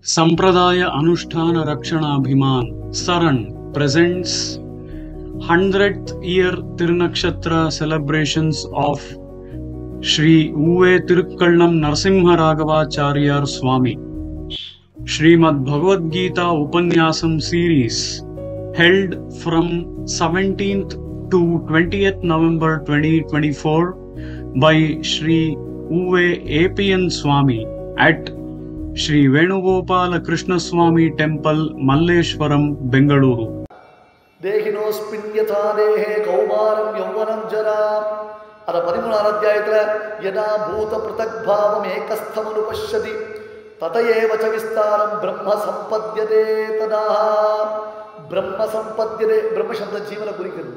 Sampradaya Anushtana Rakshanabhiman Saran presents 100th year Tirunakshatra celebrations of Shri Uve Tirukkallam Narasimha Raghavacharya Swami. Srimad Bhagavad Gita Upanyasam series held from 17th to 20th November 2024 by Shri Uve APN Swami at Shri Venugopala Krishna Swami Temple, Malleshwaram, Bengaluru. Dehinospinyatha dehe kaumaram yauvanam jara. Ada 13th adhyayatila yada bhuta pratakbhavam ekastham anupashyati tatayeva cha vistaram brahma sampadhyate tadaha. Brahma sampadhyate, brahma shabda jeevana kurikkudu.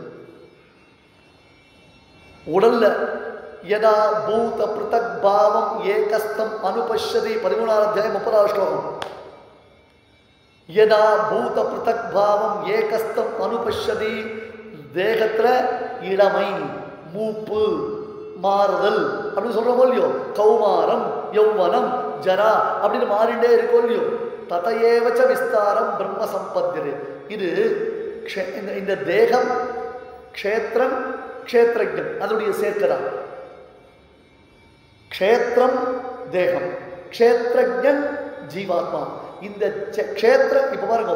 Udalla yada bhuta pratakbhavam ekastham anupashyati 13th adhyayam 30th shlokam. Yada bhuta pratakbhavam ekastham anupashyati தேகத்துல இளமை மூப்பு மாறுதல் அப்படின்னு சொல்றோம் இல்லையோ, கௌமாரம் யௌவனம் ஜரா அப்படின்னு மாறிண்டே இருக்கோம் இல்லையோ, ததையேவச்ச விஸ்தாரம் பிரம்ம சம்பத்தியது. இது இந்த தேகம் க்ஷேத்திரம் க்ஷேத்ரஜன் அதனுடைய சேர்க்கதான். க்ஷேத்திரம் தேகம், க்ஷேத்ரஜன் ஜீவாத்மா. இந்த க்ஷேத்திரம் இப்ப பாருங்க,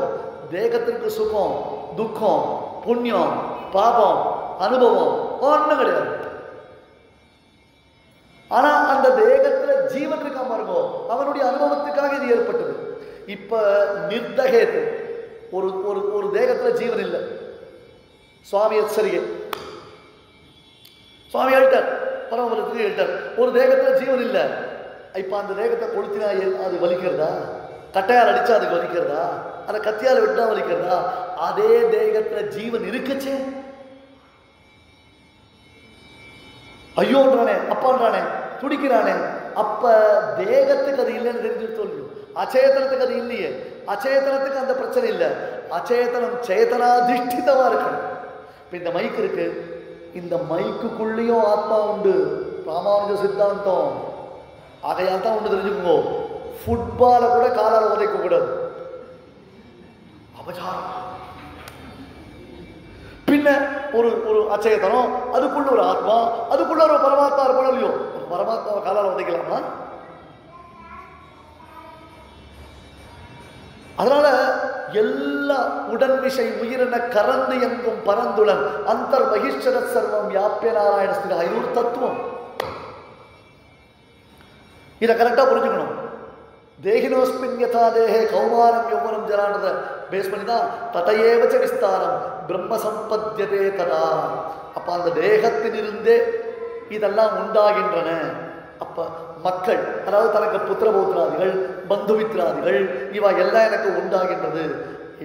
தேகத்திற்கு சுகம் துக்கம் புண்ணியம் பாபம் அனுபவம் ஒன்றும் கிடையாது. ஆனா அந்த தேகத்துல ஜீவன் இருக்கா பாருங்க, அவனுடைய அனுபவத்துக்காக இது ஏற்பட்டது. இப்ப நிர்தகேது ஒரு ஒரு ஒரு தேகத்துல ஜீவன் இல்லை. சுவாமி எச்சரிக்கை, சுவாமி எழுட்டார், பரமபுரத்துக்கு எழுட்டார், ஒரு தேகத்துல ஜீவன் இல்லை. இப்ப அந்த தேகத்தை கொளுத்தினா அது வலிக்கிறதா? கட்டையால் அடிச்சா அதுக்கு வலிக்கிறதா? அதை கத்தியால் விட்டா வலிக்கிறதா? அதே தேகத்துல ஜீவன் இருக்குச்சே, ஐயோன்றானே அப்பான்றானே துடிக்கிறானே. அப்ப தேகத்துக்கு அது இல்லைன்னு தெரிஞ்சு சொல்லியும், அச்சேதனத்துக்கு அது இல்லையே. அச்சேதனத்துக்கு அந்த பிரச்சனை இல்லை, அச்சேதனம் சேதனாதிஷ்டிதமா இருக்கணும். இப்ப இந்த மைக் இருக்கு, இந்த மைக்குக்குள்ளேயும் ஆத்மா உண்டு, ராமானுஜ சித்தாந்தம். அதையால் தான் ஒன்று தெரிஞ்சுக்கோங்க, ஃபுட்பாலை கூட காலால் உதைக்க கூடாது, அபச்சாரம். பின்ன ஒரு ஒரு அச்சேதனம், அதுக்குள்ள ஒரு ஆத்மா, அதுக்குள்ள ஒரு பரமாத்மா இருப்பானோ இல்லையோ, பரமாத்மாவை காலால் உதைக்கலாமா? அதனால எல்லா உடன் விஷை உயிரின கறந்து எங்கும் பரந்துடன் அந்தர் மகிஷர சர்வம் யாப்பிய நாராயண ஸ்திரா. இது ஒரு தத்துவம். இதை கரெக்டா புரிஞ்சுக்கணும். தேகினோஸ்மின் யதா தேஹே கௌமாரம் யௌவனம் ஜரான்றதை பேஸ் பண்ணி தான் ததையேவச்ச விஸ்தாரம் பிரம்ம சம்பத்யதே ததா. அப்ப அந்த தேகத்திலிருந்தே இதெல்லாம் உண்டாகின்றன. அப்ப மக்கள், அதாவது தனக்கு புத்திர பௌத்திராதிகள் பந்துமித்ராதிகள் இவா எல்லாம் எனக்கு உண்டாகின்றது.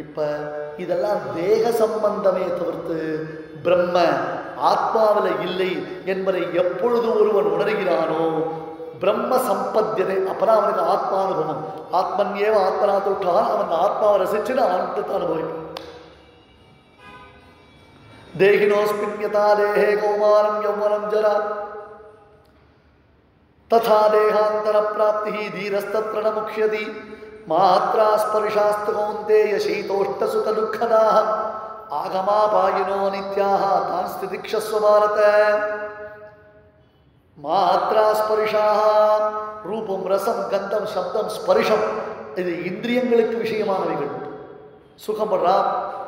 இப்ப இதெல்லாம் தேக சம்பந்தமே தவிர்த்து பிரம்ம ஆத்மாவில் இல்லை என்பதை எப்பொழுது ஒருவன் உணர்கிறானோ பிரம்ம சம்பத்தியதை, அப்பதான் அவனுக்கு ஆத்மானுபவம். ஆத்மன்யேவ ஆத்மனா தொட்டால் அவன் ஆத்மாவை ரசிச்சுன்னு ஆனந்தத்தை அனுபவிப்பான். தேகினோஸ்மின்யதா தேஹே கௌமாரம் யௌவனம் ஜரா ததா தேகாந்தர பிராப்தி தீரஸ்தத்ர ந முக்ஷ்யதி மாத்ரா ஸ்பர்ஷாஸ்து கௌந்தேய சீதோஷ்ட சுக துக்கதாஹ ஆகமாபாயினோ நித்யாஹ தான் ஸ்திதிக்ஷஸ்வ பாரத. மாத்ரா ஸ்பர்ஷாஹ, ரூபம் ரசம் கந்தம் சப்தம் ஸ்பர்ஷம், இது இந்திரியங்களுக்கு விஷயமானவைகள். சுகப்படுறா,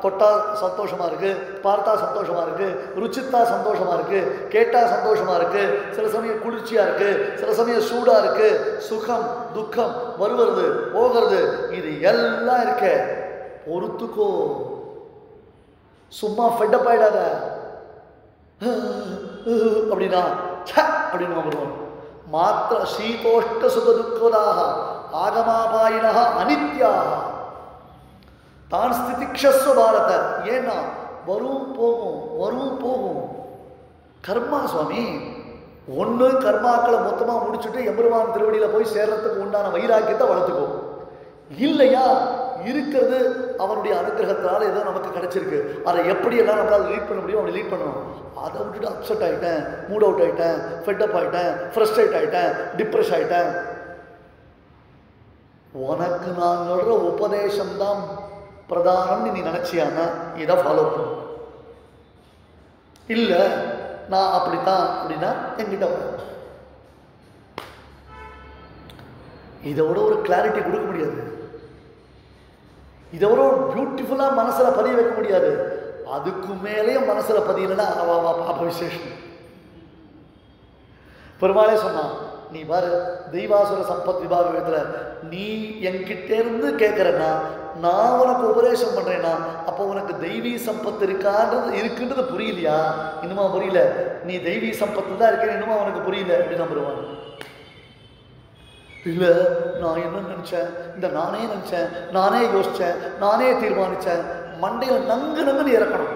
தொட்டா சந்தோஷமா இருக்கு, பார்த்தா சந்தோஷமா இருக்கு, ருச்சித்தா சந்தோஷமா இருக்கு, கேட்டா சந்தோஷமா இருக்கு, சில சமயம் குளிர்ச்சியா இருக்கு, சில சமயம் சூடா இருக்கு, சுகம் துக்கம் வருவது போகிறது, இது எல்லாம் இருக்க. பொறுத்துக்கோ, சும்மா ஃபெட்டப் ஆயிடாத. அப்படின்னா அப்படின்னு வருவோம். மாத்திர சீதோஷ்ட சுக துக்கதாக ஆகமாபாயினஹ அனித்யாக தான் ஸ்திதிக்ஷஸ்வ பாரத. ஏன்னா வரும் போகும் வரும் போகும். கர்மா சுவாமி, ஒன்று கர்மாக்களை மொத்தமாக முடிச்சுட்டு எம்பெருமான் திருவடியில் போய் சேர்றதுக்கு உண்டான வைராக்கியத்தை வளர்த்துக்கோ. இல்லையா இருக்கிறது அவனுடைய அனுகிரகத்தினால ஏதோ நமக்கு கிடைச்சிருக்கு, அதை எப்படியெல்லாம் நம்மளால் லீட் பண்ண முடியும் அப்படி லீட் பண்ணணும். அதை விட்டுட்டு அப்செட் ஆகிட்டேன், மூட் அவுட் ஆகிட்டேன், ஃபெட்டப் ஆகிட்டேன், ஃப்ரஸ்ட்ரேட் ஆகிட்டேன், டிப்ரெஸ் ஆகிட்டேன், உனக்கு நான் சொல்ற உபதேசம்தான் பிரதானம்னு நீ நினைச்சியானா இதை ஃபாலோ பண்ணு. இல்லை நான் அப்படித்தான் அப்படின்னா என்கிட்ட வர. இதோட ஒரு கிளாரிட்டி கொடுக்க முடியாது, இதோட ஒரு பியூட்டிஃபுல்லா மனசுல பதிய வைக்க முடியாது. அதுக்கு மேலேயே மனசுல பதியலன்னா அவா பாப விசேஷம். பெருமாளே சொன்னான், நீ பாரு தெய்வாசுர சம்பத் விபாகத்துல நீ என்கிட்ட இருந்து கேட்கறன்னா நான் உனக்கு உபதேசம் பண்றேன்னா அப்போ உனக்கு தெய்வீ சம்பத்து இருக்குன்றது புரியலையா? இன்னுமா புரியல? நீ தெய்வீ சம்பத்து தான் இருக்கேன் இன்னுமா உனக்கு புரியல அப்படின்னு பெருமாள். இல்லை நான் என்ன நினச்சேன், இந்த நானே நினச்சேன், நானே யோசித்தேன், நானே தீர்மானித்தேன், மண்டையில் நங்குன்னு இறக்கணும்.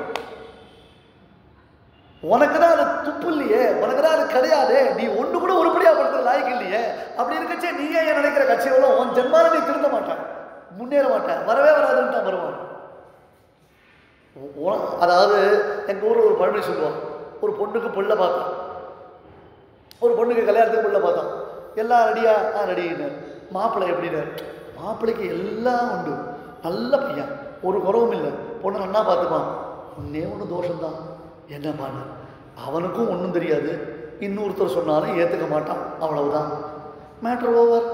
உனக்கு தான் அது துப்பு இல்லையே, உனக்கு தான் அது கிடையாது, நீ ஒன்று கூட உருப்படியாக படுத்துற லாய்க்கு இல்லையே. அப்படி இருக்கச்சே நீயே ஏன் நினைக்கிற கட்சிகளோ உன் ஜென்மால நீ திருந்த மாட்டேன், முன்னேற மாட்டேன், வரவே வராதுன்னு தான் வருவான். அதாவது எங்கள் ஊரில் ஒரு பழமொழி சொல்லுவான், ஒரு பொண்ணுக்கு புள்ள பார்த்தான், ஒரு பொண்ணுக்கு கல்யாணத்துக்கு புள்ள பார்த்தான், எல்லாம் ரெடியா ரெடின்னு. மாப்பிள்ளை எப்படின்னார், மாப்பிள்ளைக்கு எல்லாம் உண்டு, நல்ல பையன், ஒரு குறவும் இல்லை, பொண்ணு நன்னா பார்த்துப்பான். ஒன்னே ஒன்று தோஷம்தான், என்ன பண்ண அவனுக்கும் ஒன்றும் தெரியாது, இன்னொருத்தர் சொன்னாலும் ஏற்றுக்க மாட்டான், அவ்வளவுதான், மேட்ரு ஓவர்.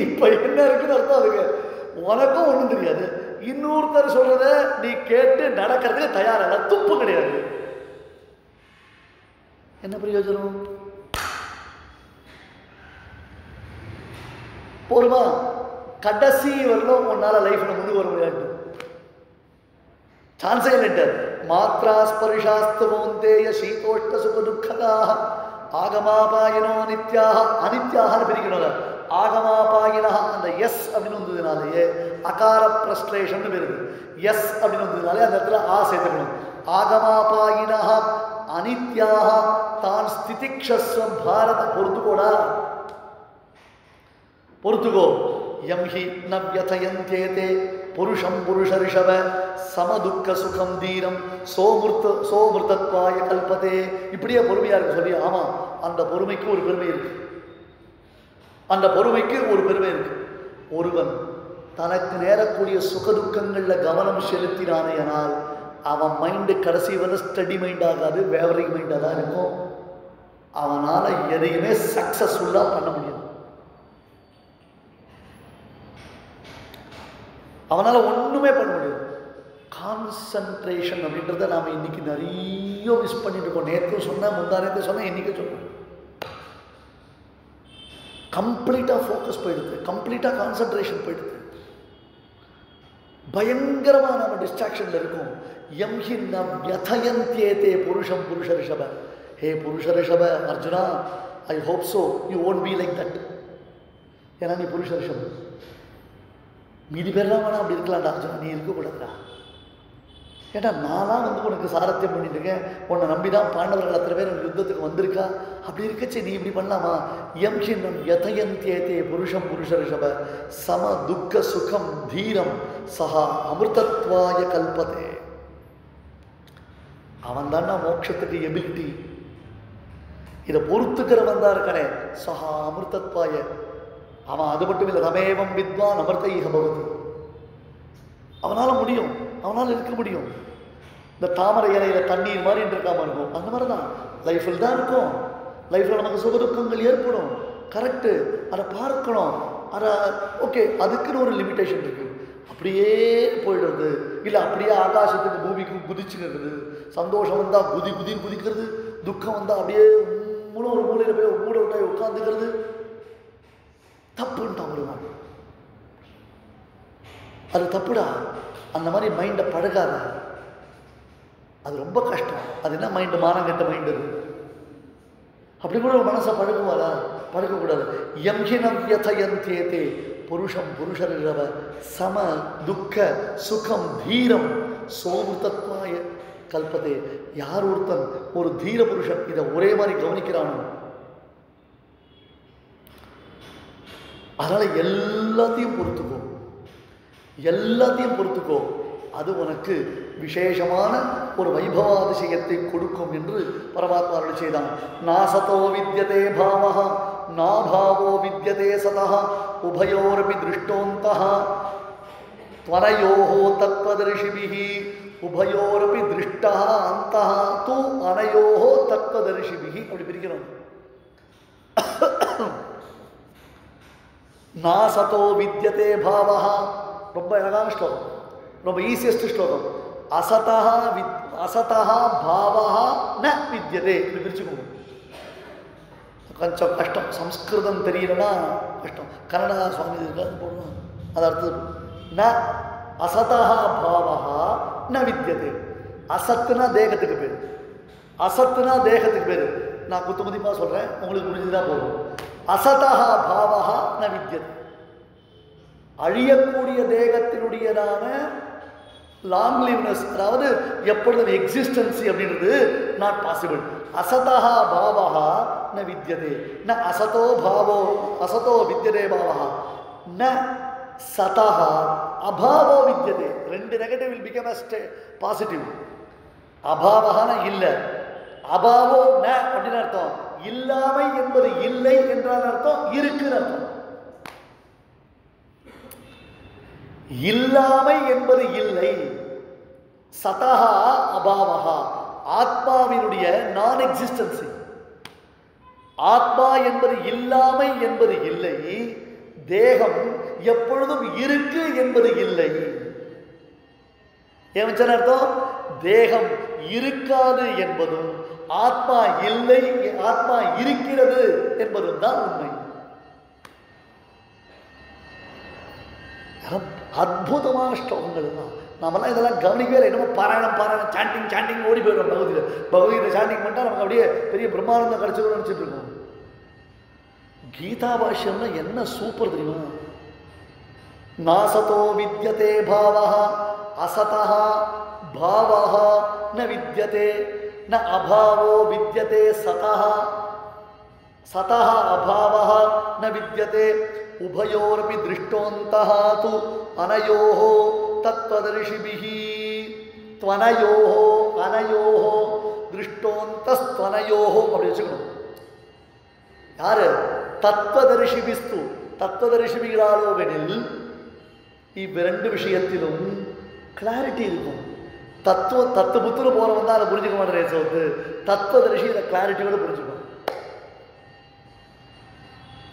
இப்போ என்ன இருக்குன்னு அர்த்தம் அதுக்கு, உனக்கும் ஒன்றும் தெரியாது, இன்னொருத்தர் சொல்றத நீ கேட்டு நடக்கிறதுக்கு தயாராக துப்பு கிடையாது, என்ன பிரயோஜனம்? போருமா கடைசி வரலும் உன்னால லைஃப்ல முன்னுக்கு வர முடியாது, சான்ஸே இல்லை. மாத்ரா ஸ்பர்ஷாஸ்து மௌந்தேய சீதோஷ்ட சுக துக்கதா ஆகமாபாயினோ நித்யாக அனித்யாகனு பிரிக்கணும். ஆகமாபாயினா அந்த எஸ் அப்படின்னு வந்ததுனாலேயே அகார பிரஸ்ட்ரேஷன் வருது, எஸ் அப்படின்னு வந்ததுனாலே அந்த இடத்துல ஆ சேர்த்துக்கணும். ஆகமாபாயினா அனித்யாக தான் ஸ்திதிக்ஷஸ்வம் பாரத. பொறுத்துக்கோடா, பொறுத்துக்கோ. யம் ஹி ந வ்யதயந்தேதே புருஷம் புருஷ ரிஷவ சமதுக்க சுகம் தீரம் சோமிருத்தத்வாய கல்பதே. இப்படியே பொறுமையா இருக்கு சொல்லி. ஆமா, அந்த பொறுமைக்கு ஒரு பெருமை இருக்கு, அந்த பொறுமைக்கு ஒரு பெருமை இருக்கு. ஒருவன் தனக்கு நேரக்கூடிய சுகதுக்கங்கள்ல கவனம் செலுத்தினானேனால் அவன் மைண்டு கடைசி வரை ஸ்டடி மைண்ட் ஆகாது, வேவரிங் மைண்டாக தான் இருக்கும். அவனால் எதையுமே சக்சஸ்ஃபுல்லாக பண்ண முடியும், அவனால் ஒன்றுமே பண்ண முடியாது. கான்சன்ட்ரேஷன் அப்படின்றத நாம் இன்னைக்கு நிறைய மிஸ் பண்ணிட்டு இருக்கோம். நேற்றும் சொன்னேன், முந்தானேத்து சொன்னேன், இன்னைக்கு சொன்னேன். கம்ப்ளீட்டாக ஃபோக்கஸ் போயிடுது, கம்ப்ளீட்டாக கான்சன்ட்ரேஷன் போயிடுது. பயங்கரமாக நம்ம டிஸ்ட்ராக்ஷன்ல இருக்கும். யம் ஹி ந வ்யதயந்தேதே புருஷம் புருஷ ரிஷப. ஹே புருஷ ரிஷப Arjuna, I hope so you won't be like that. ஏன்னா நீ புருஷ ரிஷபம், மீதி பேர்லாம் வேணா அப்படி இருக்கலாம்டா அர்ஜுனா, நீ இருக்கக்கூடாதுடா. ஏன்னா நான்லாம் உனக்கு சாரத்தியம் பண்ணிட்டு இருக்கேன், உன்னை நம்பி தான் பாண்டவர்கள் அத்தனை பேர் எனக்கு யுத்தத்துக்கு வந்திருக்கா. அப்படி இருக்கச்சு நீ இப்படி பண்ணலாமா? யம் ஹி ந வ்யதயந்தேதே புருஷம் புருஷ ரிஷப சம துக்க சுகம் தீரம் சஹா அமிர்தத்வாய கல்பதே. அவன் தானா மோட்சத்துக்கு எபிலிட்டி. இதை பொறுத்துக்கிறவன் தான் இருக்கானே சஹா அமிர்தத்வாய. அவன் அது மட்டும் இல்லை, ரமேவம் வித்வான் அமிர்தைஹ பவதி. அவனால் முடியும், அவனால் இருக்க முடியும். இந்த தாமரை இலையில தண்ணீர் மாதிரி இருக்காம இருக்கும், அந்த மாதிரி தான் லைஃப்பில் தான் இருக்கும். லைஃப்பில் நமக்கு சுகதுக்கங்கள் ஏற்படும், கரெக்டு, அதை பார்க்கணும். அதை ஓகே, அதுக்குன்னு ஒரு லிமிட்டேஷன் இருக்குது. அப்படியே போயிடுறது இல்லை, அப்படியே ஆகாசத்துக்கு பூமிக்கு குதிச்சுக்கிறது. சந்தோஷம் வந்தால் குதிக்கிறது, துக்கம் வந்தால் அப்படியே ஒரு மூலையில் போய் மூட விட்டாய் உட்காந்துக்கிறது. தப்புன்னு தான் வருவான், அது தப்புடா. அந்த மாதிரி மைண்டை பழகாத, அது ரொம்ப கஷ்டம். அது என்ன மைண்டு, மானங்கட்ட மைண்டு அது. அப்படி கூட ஒரு மனசை பழகுவாரா? பழகக்கூடாது. யம் ஹி ந வ்யதயந்தேதே புருஷம் புருஷரிஷவ சம துக்க சுகம் தீரம் சோமிருத்தத்வாய கல்பதே. யார் ஒருத்தன் ஒரு தீர புருஷன் இதை ஒரே மாதிரி கவனிக்கிறானோ, அதனால எல்லாத்தையும் பொறுத்துக்கோ, எல்லாத்தையும் பொறுத்துக்கோ. அது உனக்கு விசேஷமான ஒரு வைபவாதிசயத்தை கொடுக்கும் என்று பரமாத்மா அருள் செய்தான். நாசதோ வித்யதே பாவஹ நாபாவோ வித்யதே சதः உபயோரபி திருஷ்டோந்தः त्वनयोः तत्त्वदर्शिभिः உபயோரபி திருஷ்டः அந்தः தூ அனயோः தत्त्वदर्शिभिः அப்படி பிரிக்கிறோம். நாசதோ வித்யதே பாவः ரொம்ப அழகான ஸ்லோகம், ரொம்ப ஈஸியஸ்ட் ஸ்லோகம். அசதः பாவः ந வித்யதே இப்படி பிரிச்சுக்கோங்க. கொஞ்சம் கஷ்டம், சம்ஸ்கிருதம் தெரியலன்னா கஷ்டம். கன்னடா சுவாமி இருக்காது போடணும், அது அர்த்தம். ந அசதः பாவः ந வித்யதே. அசத்துனா தேகத்துக்கு பேர், அசத்துனா தேகத்துக்கு பேர். நான் குத்துமதிப்பா சொல்றேன், உங்களுக்கு புரிஞ்சுதான் போதும். அசதः பாவः ந வித்யதே, அழியக்கூடிய தேகத்தினுடையதான லாங் லிவ்னஸ், அதாவது எப்பொழுதும் எக்ஸிஸ்டன்சி அப்படின்றது நாட் பாசிபிள். அசதः பாவः ந வித்யதே, ந அசதோ பாவோ அசதோ வித்யதே பாவः, ந சதः அபாவோ வித்யதே. ரெண்டு negative will become as positive. அபாவஹான இல்லை, அபாவோ ந அப்படின்னு அர்த்தம். இல்லாமை என்பது இல்லை என்றால் அர்த்தம் இருக்குன்னு அர்த்தம். இல்லாமை என்பது இல்லை. சதஹா அபாவஹா, ஆத்மாவினுடைய நான் எக்ஸிஸ்டன்சி. ஆத்மா என்பது இல்லாமை என்பது இல்லை, தேகம் எப்பொழுதும் இருக்கு என்பது இல்லை. ஏன் அர்த்தம்? தேகம் இருக்காது என்பதும் ஆத்மா இல்லை, ஆத்மா இருக்கிறது என்பதும் தான் உண்மை. அற்புதமான ஸ்லோகங்கள் தான். நம்மளாம் இதெல்லாம் கவனிக்கவே இல்லை. என்னமோ பாராயணம் சாண்டிங் ஓடி போயிடும். பகவத்கீதை சாண்டிங் பண்ணிட்டா நமக்கு அப்படியே பெரிய பிரம்மானந்தம் கிடைச்சிடும் நினச்சிட்டு இருக்கோம். கீதா பாஷ்யம்னா என்ன சூப்பர் தெரியுமா? நாசதோ வித்யதே பாவः அசதः பாவः ந வித்யதே, ந அபாவோ வித்யதே சதः சதः அபாவः ந வித்யதே, உபயோரபி திருஷ்டோந்தः து அனயோः தத்வதர்ஷிபிः. த்வனயோः அனயோः திருஷ்டோந்தஸ்த்வனயோः அப்படி வச்சுக்கணும். யாரு? தத்வதர்ஷிபிஸ்து, தத்வதர்ஷிபிகளாலோவெனில் இவ்விரண்டு விஷயத்திலும் கிளாரிட்டி இருக்கும். தத்து புத்துன்னு போறவன் தான் அதை புரிஞ்சுக்க மாட்டேன். சோத்து தத்துவதரிசி இதை கிளாரிட்டியோட புரிஞ்சுப்பான்,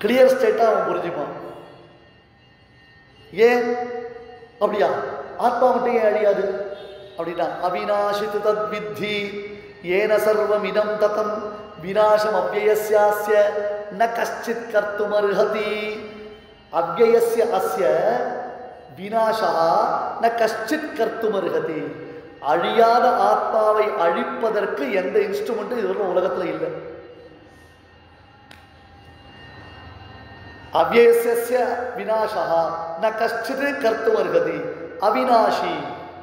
கிளியர் ஸ்டேட்டா அவன் புரிஞ்சுப்பான். ஏன் அப்படியா? ஆத்மா மட்டும் ஏன் அழியாது அப்படின்னா, அவிநாசித்து தத் வித்தி ஏன சர்வம் இதம் ததம் விநாசம் அவ்யயஸ்யாஸ்ய ந கஷ்டித் கர்த்தும் அர்ஹதி. அவ்யயஸ்ய அஸ்ய விநாசா ந கஷ்டித் கர்த்தும் அர்ஹதி. அழியாத ஆத்மாவை அழிப்பதற்கு எந்த இன்ஸ்ட்ருமெண்ட்டும் இதுவரை உலகத்தில் இல்லை. அவ்யயஸ்ய விநாசா ந கஷ்டித் கர்த்தும் அர்ஹதி. அவிநாசி,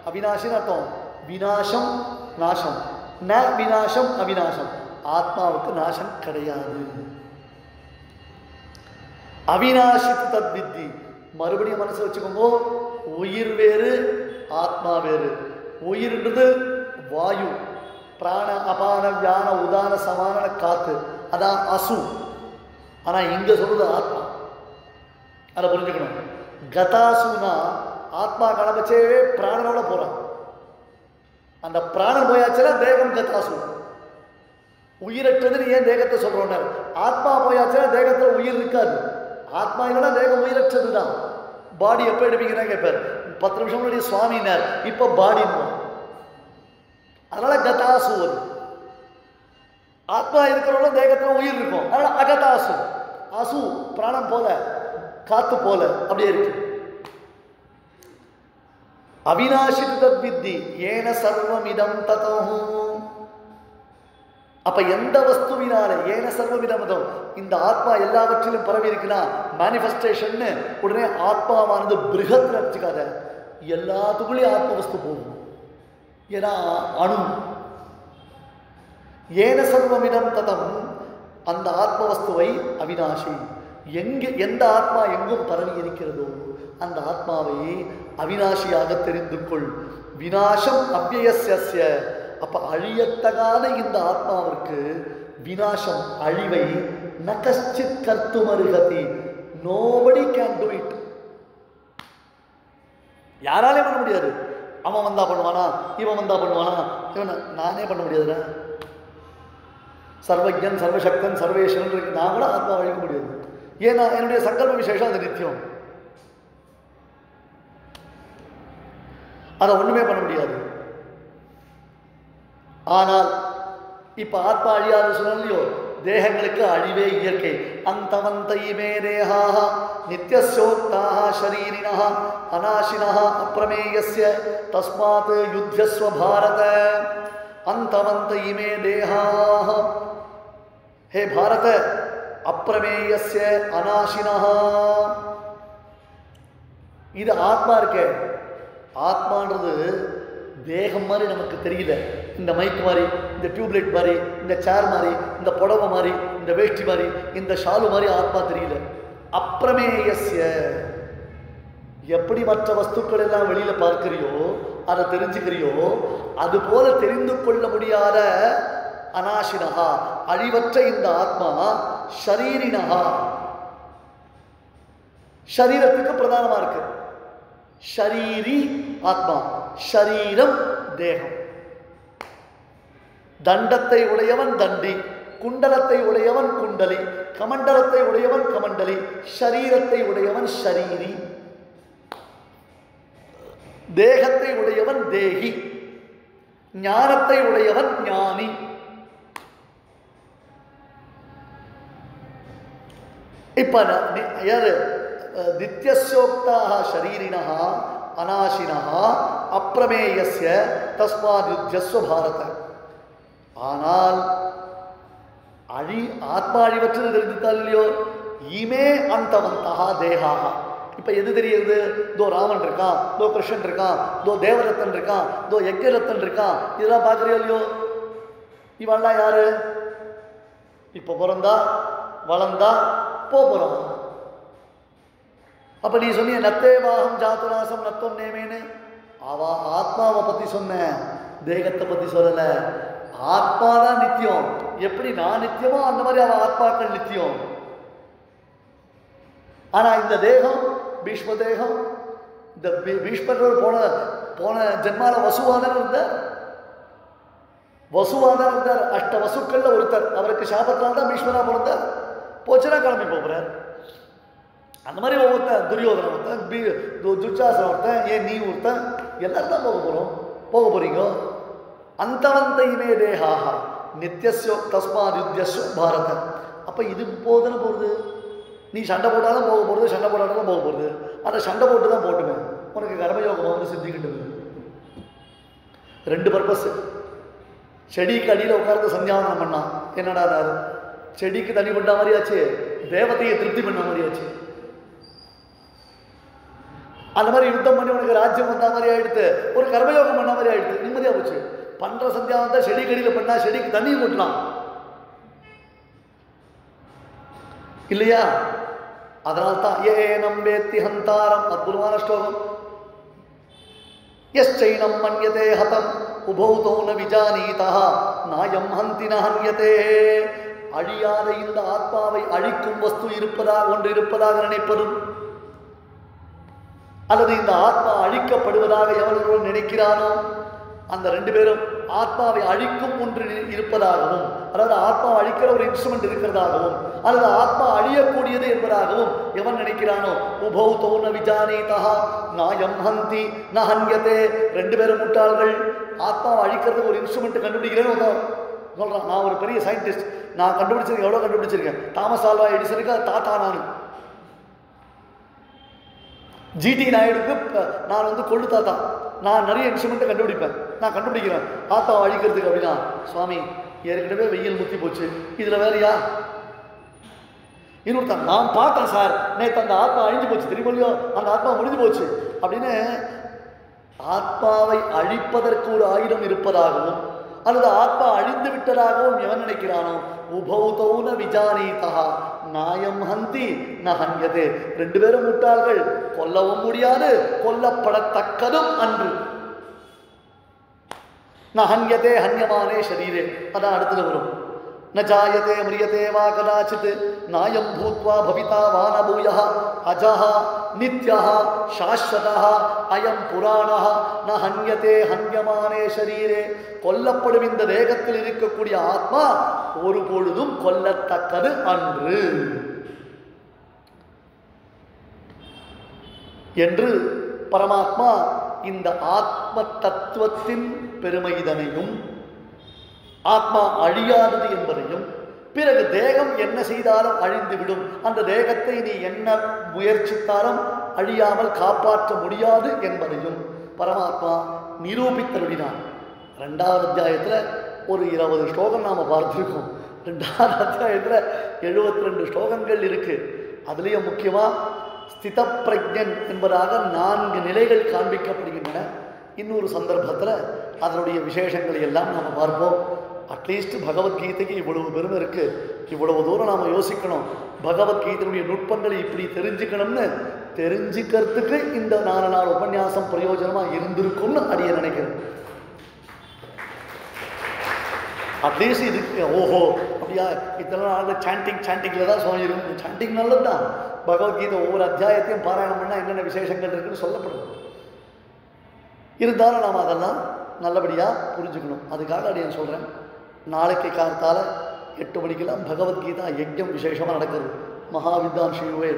அவிநாசின்னு அர்த்தம் விநாசம் நாசம், ந விநாசம் அவிநாசம். ஆத்மாவுக்கு நாசம் கிடையாது. அவிநாசித்து தத் வித்தி. மறுபடியும் மனசு வச்சுக்கோங்க, உயிர் வேறு ஆத்மா வேறு. உயிர்ன்றது வாயு, பிராண அபான வியான உதான சமான காத்து, அதான் அசு. ஆனா இங்க சொல்றது ஆத்மா, அதை புரிஞ்சுக்கணும். கதாசுனா ஆத்மா கணபச்சே பிராணனோட போறான். அந்த பிராணன் போயாச்சுன்னா தேகம் கதாசு. உயிரற்றதுன்னு ஏன் தேகத்தை சொல்றோம்? ஆத்மா போயாச்சுன்னா தேகத்துல உயிர் இருக்காது. ஆத்மா இல்லைன்னா தேகம் உயிரற்றது தான். பாடி எப்போ எடுப்பீங்கன்னா கேட்பார். 10 நிமிஷம் முன்னாடி சுவாமினார், இப்போ பாடின்னு. அதனால கதாசு வரும். ஆத்மா இருக்கிறவங்க தேகத்துல உயிர் இருக்கும், அதனால அகதாசு. அசு பிராணம் போல, காத்து போல அப்படியே இருக்கு. அவிநாசித்து தத் வித்தி ஏன சர்வம் இதம் ததோ. அப்ப எந்த வஸ்துவினால ஏன சர்வமிதம், இந்த ஆத்மா எல்லாவற்றிலும் பரவி இருக்குன்னா மேனிஃபெஸ்டேஷன். உடனே ஆத்மாவானது பிருகத் நினைச்சுக்காத, எல்லாத்துக்குள்ளேயும் ஆத்ம வஸ்து போகும். ஏன்னா அணு. ஏன சர்வமிதம் ததம், அந்த ஆத்ம வஸ்துவை அவிநாசி. எந்த ஆத்மா எங்கும் பரவி இருக்கிறதோ அந்த ஆத்மாவை அவிநாசியாக தெரிந்து கொள். விநாசம் அவ்யயஸ்ய. அப்ப அழியத்தகாத இந்த ஆத்மாவிற்கு விநாசம் அழிவை நகஷ்சித் கர்த்துமருகதி. Nobody can do it. யாராலே பண்ண முடியாது. அவன் வந்தா பண்ணுவானா, இவன் வந்தா பண்ணுவானா, இவன் நானே பண்ண முடியாதுல. சர்வஜன் சர்வசக்தன் சர்வேஸ்வரன் இருக்கு, நான் கூட ஆத்மா அழிக்க முடியாது. ஏன்னா என்னுடைய சங்கல்ப விசேஷம் அது நித்தியம், அதை ஒண்ணுமே பண்ண முடியாது. ஆனால் இப்ப ஆத்மா அழியாது சொல்லலையோ, தேகங்களுக்கு அழிவே இயற்கை. அந்தவந்த இமே தேகாஹ நித்யஸ்யோக்தாஹ ஷரீரிணஹ அநாசினஹ அப்ரமேயஸ்ய தஸ்மாத் யுத்யஸ்வ பாரத. அந்தவந்த இமே தேகாஹ, ஹே பாரத, அப்ரமேயஸ்ய அநாசினஹ. இது ஆத்மா இருக்கே, ஆத்மான்றது தேகம் மாதிரி நமக்கு தெரியல. இந்த மைக் மாதிரி, இந்த டியூப்லைட் மாதிரி, இந்த சேர் மாதிரி, இந்த புடவை மாதிரி, இந்த வேஷ்டி மாதிரி, இந்த ஷாலு மாதிரி ஆத்மா தெரியல. அப்ரமேயஸ்ய, எப்படி மற்ற வஸ்துக்கள் எல்லாம் வெளியில பார்க்கிறியோ, அதை தெரிஞ்சுக்கிறியோ, அது போல தெரிந்து கொள்ள முடியாத அநாசினஹா, அழிவற்ற இந்த ஆத்மா ஷரீரினஹா, ஷரீரத்துக்கு பிரதானமா இருக்கு. ஷரீரி ஆத்மா, ஷரீரம் தேகம். தண்டத்தை உடையவன் தண்டி, குண்டலத்தை உடையவன் குண்டலி, கமண்டலத்தை உடையவன் கமண்டலி, ஷரீரத்தை உடையவன் ஷரீரி, தேகத்தை உடையவன் தேகி, ஞானத்தை உடையவன் ஞானி. இப்ப யாரு நித்யஸ்யோக்தாக ஷரீரிணஹ அநாசினஹ அப்ரமேயஸ்ய தஸ்மாத் யுத்யஸ்வ பாரத. ஆனால் ஆத்மா அழிவற்றது தெரிஞ்சுட்டால் இல்லையோ, இமே அந்தவந்தஹ தேகாஹ. இப்ப எது தெரியுது? தோ ராமன் இருக்கான், தோ கிருஷ்ணன் இருக்கான், தோ தேவரத்தன் இருக்கான், தோ யஜ்ஞரத்தன் இருக்கான், இதெல்லாம் பார்க்கறியோ இல்லையோ? இவெல்லாம் யாரு? இப்ப பிறந்தா வளர்ந்தா போறான். அப்ப நீ சொன்னிய நத்தேவாகம் ஜாத்துராசம் நத்தம் நேமேன்னு, அவ ஆத்மாவை பத்தி சொன்ன, தேகத்தை பத்தி சொல்லல. ஆத்மா தான் நித்தியம். எப்படி நான் நித்தியமோ அந்த மாதிரி அவ ஆத்மாக்கள் நித்தியம். ஆனா இந்த தேகம், பீஷ்ம தேகம், இந்த பீஷ்மர் போன ஜென்மால வசுவாதன் இருந்தார். வசுவாதன் இருந்தார், அஷ்ட வசுக்கள்ல ஒருத்தர். அவருக்கு சாபத்தால் தான் பீஷ்மரா பிறந்தார். போச்சுனா கிளம்பி போகிறார். அந்த மாதிரி ஒவ்வொருத்தன், துரியோதன ஒருத்தன், துர்ச்சாசன ஒருத்தன், ஏன் நீ ஒருத்தன், எல்லாரும் தான் போக போறீங்க. அந்தவந்தையுமே தேகாக நித்யஸ்யோ தஸ்மாத் யுத்யஸ்வ பாரத. அப்ப இது போதுன்னு போகுது. நீ சண்டை போட்டாலும் போக போகிறது, சண்டை போட்டாலும் போக போகிறது. அதை சண்டை போட்டு தான் போட்டுமே உனக்கு கர்மயோகம் வந்து சித்திக்கிட்டு. ரெண்டு பர்பஸ். செடிக்கு அடியில் உட்கார்ந்து சந்தியாவனம் பண்ணா என்னடா, செடிக்கு தண்ணி பண்ண மாதிரியாச்சு, தேவதையை திருப்தி பண்ண மாதிரியாச்சு. அந்த மாதிரி யுத்தம் பண்ணி உனக்கு ராஜ்யம் வந்த மாதிரி ஆயிடுத்து, ஒரு கர்மயோகம் பண்ண மாதிரி ஆயிடுத்து, நிம்மதியா போச்சு. பண்ற சந்தியாவந்தா செடிக்கு அடியில் பண்ணா செடிக்கு தண்ணி கொட்டலாம் இல்லையா? அதனால்தான் ஏனம் வேத்தி ஹந்தாரம், அற்புதமான ஸ்லோகம். யஸ்சைனம் மன்யதே ஹதம் உபௌதோ ந விஜானீதா நாயம் ஹந்தி ந ஹன்யதே. அழியாத இந்த ஆத்மாவை அழிக்கும் வஸ்து இருப்பதாக, ஒன்று இருப்பதாக நினைப்பதும், அல்லது இந்த ஆத்மா அழிக்கப்படுவதாக எவன் நினைக்கிறானோ, அந்த ரெண்டு பேரும் ஆத்மாவை அழிக்கும் ஒன்று இருப்பதாகவும், அதாவது ஆத்மா அழிக்கிற ஒரு இன்ஸ்ட்ருமெண்ட் இருக்கிறதாகவும், அல்லது ஆத்மா அழியக்கூடியது என்பதாகவும் எவன் நினைக்கிறானோ, உபௌதோ ந விஜானீதா நாயம் ஹந்தி ந ஹன்யதே. ரெண்டு பேரும் முட்டாள்கள். ஆத்மாவை அழிக்கிறதுக்கு ஒரு இன்ஸ்ட்ருமெண்ட் கண்டுபிடிக்கிறேன்னு சொல்றான். நான் ஒரு பெரிய சயின்டிஸ்ட், நான் கண்டுபிடிச்சிருக்கேன். எவ்வளோ கண்டுபிடிச்சிருக்கேன்? தாமஸ் ஆல்வா எடிசனுக்கு தாத்தா நான். ஜிடி நாயுடுக்கு நான் வந்து கொள்ளு தாத்தா. நான் நிறைய இன்ஸ்ட்ருமெண்ட்டை கண்டுபிடிப்பேன். நான் கண்டுபிடிக்கிறேன் ஆத்மாவை அழிக்கிறதுக்கு. அப்படின்னா சுவாமி ஏற்கனவே வெயில் முத்தி போச்சு, இதில் வேறையா? இன்னொருத்தான் நான் பார்த்தேன் சார், நேற்று அந்த ஆத்மா அழிஞ்சு போச்சு தெரியுமோ, அந்த ஆத்மா முடிஞ்சு போச்சு அப்படின்னு. ஆத்மாவை அழிப்பதற்கு ஒரு ஆயுதம் இருப்பதாகவும், அல்லது ஆத்மா அழிந்து விட்டதாகவும் எவன் நினைக்கிறானோ, உபௌதௌன விஜானீதா நாயம் ஹந்தி ந ஹன்யதே. ரெண்டு பேரும் முட்டாள்கள். கொல்லவும் முடியாது, கொல்லப்படத்தக்கதும் அன்று. ந ஹன்யதே ஹன்யமானே ஷரீரே. அதான் அடுத்தது வரும். न जायते म्रियते वा कदाचित् नायं भूत्वा भविता वा न भूयः अजः नित्यः शाश्वतः अयं पुराणः न हन्यते हन्यमाने शरीरे கொல்லப்படும் இந்த தேகத்தில் இருக்கக்கூடிய ஆத்மா ஒரு பொழுதும் கொல்லத்தக்கது அன்று என்று பரமாத்மா இந்த ஆத்ம தத்துவத்தின் பெருமைதனையும் ஆத்மா அழியாதது என்பதையும் பிறகு தேகம் என்ன செய்தாலும் அழிந்துவிடும் அந்த தேகத்தை நீ என்ன முயற்சித்தாலும் அழியாமல் காப்பாற்ற முடியாது என்பதையும் பரமாத்மா நிரூபித்தருளினார். 2வது அத்தியாயத்தில் ஒரு 20 ஸ்லோகம் நாம் பார்த்துருக்கோம். 2வது அத்தியாயத்தில் 72 ஸ்லோகங்கள் இருக்கு. அதுலேயும் முக்கியமாக ஸ்தித பிரஜன் என்பதாக 4 நிலைகள் காண்பிக்கப்படுகின்றன. இன்னொரு சந்தர்ப்பத்தில் அதனுடைய விசேஷங்களை எல்லாம் நாம் பார்ப்போம். அட்லீஸ்ட் பகவத்கீதைக்கு இவ்வளவு பெருமை இருக்குது, இவ்வளவு தூரம் நாம் யோசிக்கணும், பகவத்கீதையுடைய நுட்பங்களை இப்படி தெரிஞ்சுக்கணும்னு தெரிஞ்சுக்கிறதுக்கு இந்த 4 நாள் உபன்யாசம் பிரயோஜனமாக இருந்திருக்கும்னு அடிய நினைக்கிறேன். அட்லீஸ்ட் இது ஓஹோ அப்படியா இத்தனை நாள் சாண்டிங்கில் தான் சுவாமி இருக்கும். சாண்டிங் நல்லது தான். பகவத்கீதை ஒவ்வொரு அத்தியாயத்தையும் பாராயணம் பண்ணால் என்னென்ன விசேஷங்கள் இருக்குன்னு சொல்லப்படும். இருந்தாலும் நாம் அதெல்லாம் நல்லபடியாக புரிஞ்சுக்கணும். அதுக்காக அடியேன் சொல்கிறேன், நாளைக்கு காலத்தால் 8 மணிக்கெல்லாம் பகவத்கீதா யஜ்ஞம் விசேஷமாக நடக்குது. மகாவித்வான் ஸ்ரீ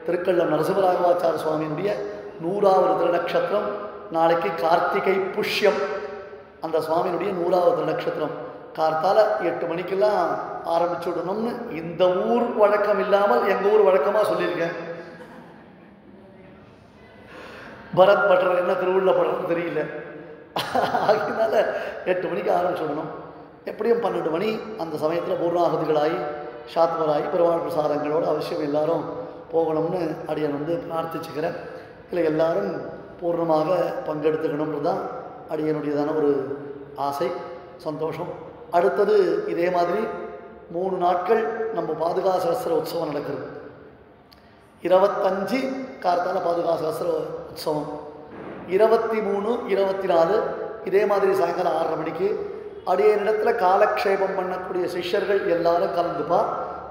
திருக்கள்ளம் நரசிம்மராகவாச்சார சுவாமியினுடைய 100வது திருநக்ஷத்திரம் நாளைக்கு கார்த்திகை புஷ்யம். அந்த சுவாமியினுடைய 100வது திருநக்ஷத்திரம் கார்த்தால 8 மணிக்கெல்லாம் ஆரம்பிச்சு விடணும்னு இந்த ஊர் வழக்கம் இல்லாமல் எங்கள் ஊர் வழக்கமாக சொல்லியிருக்கேன். பரத் பட்டர் என்ன திருவுள்ள படுறதுன்னு தெரியல, அதனால 8 மணிக்கு ஆரம்பிச்சுடணும். எப்படியும் 12 மணி அந்த சமயத்தில் பூர்ணாகுதிகளாகி சாத்வராகி பெருமாள் பிரசாரங்களோடு அவசியம் எல்லாரும் போகணும்னு அடியன் பிரார்த்திச்சுக்கிறேன். இல்லை எல்லாரும் பூர்ணமாக பங்கெடுத்துக்கணுன்றது தான் அடியனுடையதான ஒரு ஆசை, சந்தோஷம். அடுத்தது இதே மாதிரி 3 நாட்கள் நம்ம பாதுகா சகஸ்ர உற்சவம் நடக்குது. 25 கார்த்தால பாதுகா சகஸ்ர உற்சவம், 23, 24 இதே மாதிரி சாயங்காலம் 6:30 மணிக்கு அடியனிடத்தில் காலக்ஷேபம் பண்ணக்கூடிய சிஷ்யர்கள் எல்லாரும் கலந்துப்பா.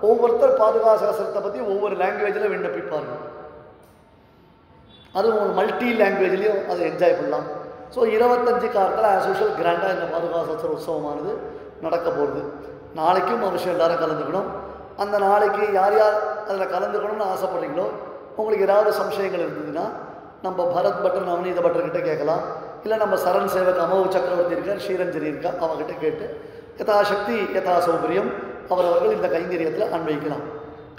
ஒவ்வொருத்தர் பாதுகா சகஸ்ரத்தை பற்றி ஒவ்வொரு லாங்குவேஜில் விண்ணப்பிப்பார்கள். அதுவும் ஒரு மல்டி லாங்குவேஜ்லேயும் அதை என்ஜாய் பண்ணலாம். ஸோ 25 காலத்தில் ஆஸ் யூஷுவல் கிராண்டாக இந்த பாதுகா சகஸ்ர உற்சவமானது நடக்க போகுது. நாளைக்கும் அவசியம் எல்லாரும் கலந்துக்கணும். அந்த நாளைக்கு யார் யார் அதில் கலந்துக்கணும்னு ஆசைப்படுறீங்களோ, உங்களுக்கு ஏதாவது சம்சயங்கள் இருந்ததுன்னா நம்ம பரத் பட்டர் நவநீத பட்டர்கிட்ட கேட்கலாம். இல்லை நம்ம சரண் சேவக் அமோவ் சக்கரவர்த்தி இருக்கார், ஸ்ரீரஞ்சனி இருக்கா, அவங்ககிட்ட கேட்டு யதாசக்தி யதா சௌகரியம் அவரவர்கள் இந்த கைங்கரியத்தில் அன்வைக்கலாம்.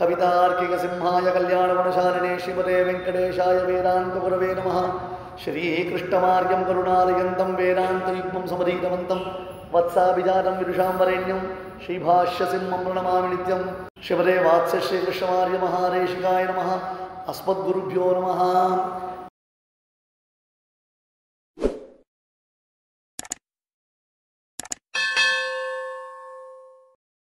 கவிதார்க்கிக சிம்ஹாய கல்யாண குணசாலினே ஸ்ரீமதே வெங்கடேஷாய வேதாந்த குரவே நமஹ. ஸ்ரீகிருஷ்ணமார்யம் கருணாலயந்தம் வேதாந்த யுக்மம் சமதீதவந்தம் வத்சாபிஜாதம் விதுஷாம்பரேண்யம் ஸ்ரீபாஷ்ய சிம்மம் பிரணமாமி நித்யம். ஸ்ரீமதே வாத்ஸ்ய ஸ்ரீகிருஷ்ணமார்ய மகாரேஷிகாய நமஹ. அஸ்மத்குருभ्यो நமஹ.